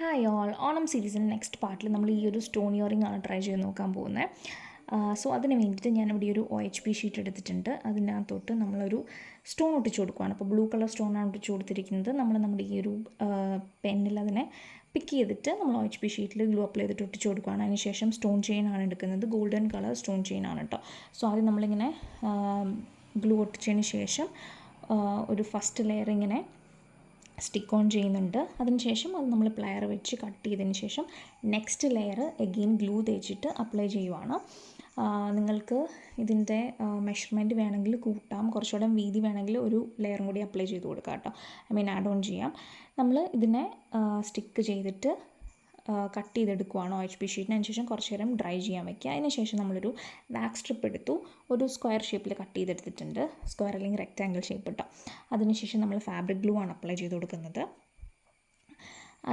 Hi all, Onam സീരീസിൻ്റെ next പാർട്ടിൽ നമ്മൾ ഈ ഒരു സ്റ്റോൺ ഇയറിംഗ് ആണ് ട്രൈ ചെയ്ത് നോക്കാൻ പോകുന്നത്. സോ അതിന് വേണ്ടിയിട്ട് ഞാനിവിടെ ഒരു OHP ഷീറ്റ് എടുത്തിട്ടുണ്ട്. അതിനകത്തോട്ട് നമ്മളൊരു സ്റ്റോൺ ഒട്ടിച്ച് കൊടുക്കുകയാണ്. അപ്പോൾ ബ്ലൂ കളർ സ്റ്റോണാണ് ഒട്ടിച്ച് കൊടുത്തിരിക്കുന്നത്. നമ്മൾ നമ്മുടെ ഈ ഒരു പെന്നിൽ അതിനെ പിക്ക് ചെയ്തിട്ട് നമ്മൾ OHP ഷീറ്റിൽ ഗ്ലൂ അപ്ലൈ ചെയ്തിട്ട് ഒട്ടിച്ച് കൊടുക്കുകയാണ്. അതിനുശേഷം സ്റ്റോൺ ചെയിൻ ആണ് എടുക്കുന്നത്. ഗോൾഡൻ കളർ സ്റ്റോൺ ചെയിൻ ആണ് കേട്ടോ. സോ ആദ്യം നമ്മളിങ്ങനെ ഗ്ലൂ ഒട്ടിച്ചതിന് ശേഷം ഒരു ഫസ്റ്റ് ലെയർ ഇങ്ങനെ സ്റ്റിക്ക് ഓൺ ചെയ്യുന്നുണ്ട്. അതിനുശേഷം അത് നമ്മൾ പ്ലയർ വെച്ച് കട്ട് ചെയ്തതിന് ശേഷം നെക്സ്റ്റ് ലെയർ എഗെയിൻ ഗ്ലൂ തേച്ചിട്ട് അപ്ലൈ ചെയ്യുവാണ്. നിങ്ങൾക്ക് ഇതിൻ്റെ മെഷർമെൻറ്റ് വേണമെങ്കിൽ കൂട്ടാം, കുറച്ചുകൂടെ വീതി വേണമെങ്കിൽ ഒരു ലെയറും കൂടി അപ്ലൈ ചെയ്ത് കൊടുക്കാം കേട്ടോ. ആഡ് ഓൺ ചെയ്യാം. നമ്മൾ ഇതിനെ സ്റ്റിക്ക് ചെയ്തിട്ട് കട്ട് ചെയ്തെടുക്കുവാണ് OHP ഷീറ്റിന്. അതിനുശേഷം കുറച്ച് നേരം ഡ്രൈ ചെയ്യാൻ വയ്ക്കുക. അതിനുശേഷം നമ്മളൊരു വാക്സ് സ്ട്രിപ്പ് എടുത്തു, ഒരു സ്ക്വയർ ഷേപ്പിൽ കട്ട് ചെയ്തെടുത്തിട്ടുണ്ട്. സ്ക്വയർ അല്ലെങ്കിൽ റെക്റ്റാങ്കിൾ ഷേപ്പ് ഇട്ടോ. അതിനുശേഷം നമ്മൾ ഫാബ്രിക് ഗ്ലൂ ആണ് അപ്ലൈ ചെയ്ത് കൊടുക്കുന്നത്.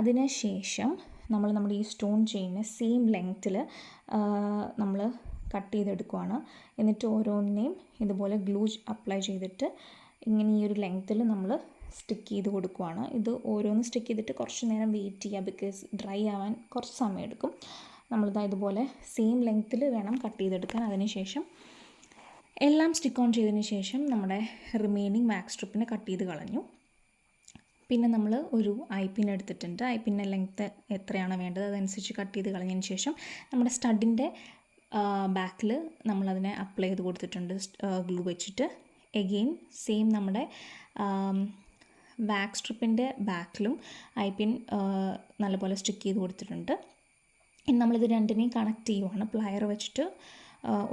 അതിനുശേഷം നമ്മൾ നമ്മുടെ ഈ സ്റ്റോൺ ചെയിന് സെയിം ലെങ്ത്തിൽ നമ്മൾ കട്ട് ചെയ്തെടുക്കുവാണ്. എന്നിട്ട് ഓരോന്നിനെയും ഇതുപോലെ ഗ്ലൂ അപ്ലൈ ചെയ്തിട്ട് ഇങ്ങനെ ഈ ഒരു ലെങ്ത്തിൽ നമ്മൾ സ്റ്റിക്ക് ചെയ്ത് കൊടുക്കുവാണ്. ഇത് ഓരോന്ന് സ്റ്റിക്ക് ചെയ്തിട്ട് കുറച്ച് നേരം വെയിറ്റ് ചെയ്യുക, ബിക്കോസ് ഡ്രൈ ആവാൻ കുറച്ച് സമയം എടുക്കും. നമ്മളിതാ ഇതുപോലെ സെയിം ലെങ്ത്തിൽ വേണം കട്ട് ചെയ്തെടുക്കാൻ. അതിനുശേഷം എല്ലാം സ്റ്റിക്ക് ഓൺ ചെയ്തതിന് ശേഷം നമ്മുടെ റിമൈനിങ് വാക്സ് സ്ട്രിപ്പിനെ കട്ട് ചെയ്ത് കളഞ്ഞു. പിന്നെ നമ്മൾ ഒരു ഐപ്പിൻ എടുത്തിട്ടുണ്ട്. ഐപ്പിൻ്റെ ലെങ്ത്ത് എത്രയാണോ വേണ്ടത് അതനുസരിച്ച് കട്ട് ചെയ്ത് കളഞ്ഞതിന് ശേഷം നമ്മുടെ സ്റ്റഡിൻ്റെ ബാക്കിൽ നമ്മളതിനെ അപ്ലൈ ചെയ്ത് കൊടുത്തിട്ടുണ്ട് ഗ്ലൂ വെച്ചിട്ട്. എഗെയിൻ സെയിം നമ്മുടെ വാക്സ് സ്ട്രിപ്പിൻ്റെ ബാക്കിലും ഐപ്പിൻ നല്ലപോലെ സ്റ്റിക്ക് ചെയ്ത് കൊടുത്തിട്ടുണ്ട്. ഇനി നമ്മളിത് രണ്ടിനെയും കണക്ട് ചെയ്യുവാണ്. പ്ലയർ വെച്ചിട്ട്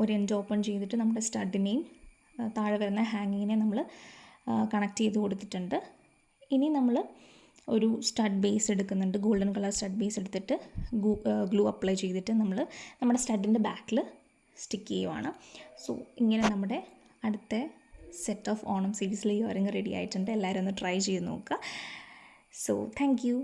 ഒരു എൻഡ് ഓപ്പൺ ചെയ്തിട്ട് നമ്മുടെ സ്റ്റഡിനെയും താഴെ വരുന്ന ഹാങ്ങിങ്ങിനെ നമ്മൾ കണക്ട് ചെയ്ത് കൊടുത്തിട്ടുണ്ട്. ഇനി നമ്മൾ ഒരു സ്റ്റഡ് ബേസ് എടുക്കുന്നുണ്ട്. ഗോൾഡൻ കളർ സ്റ്റഡ് ബേസ് എടുത്തിട്ട് ഗ്ലൂ അപ്ലൈ ചെയ്തിട്ട് നമ്മൾ നമ്മുടെ സ്റ്റഡിൻ്റെ ബാക്കിൽ സ്റ്റിക്ക് ചെയ്യുവാണ്. സോ ഇങ്ങനെ നമ്മുടെ അടുത്ത സെറ്റ് ഓഫ് ഓണം സീരീസിൽ ഇയറിംഗ് റെഡി ആയിട്ടുണ്ട്. എല്ലാവരും ഒന്ന് ട്രൈ ചെയ്ത് നോക്കുക. So thank you.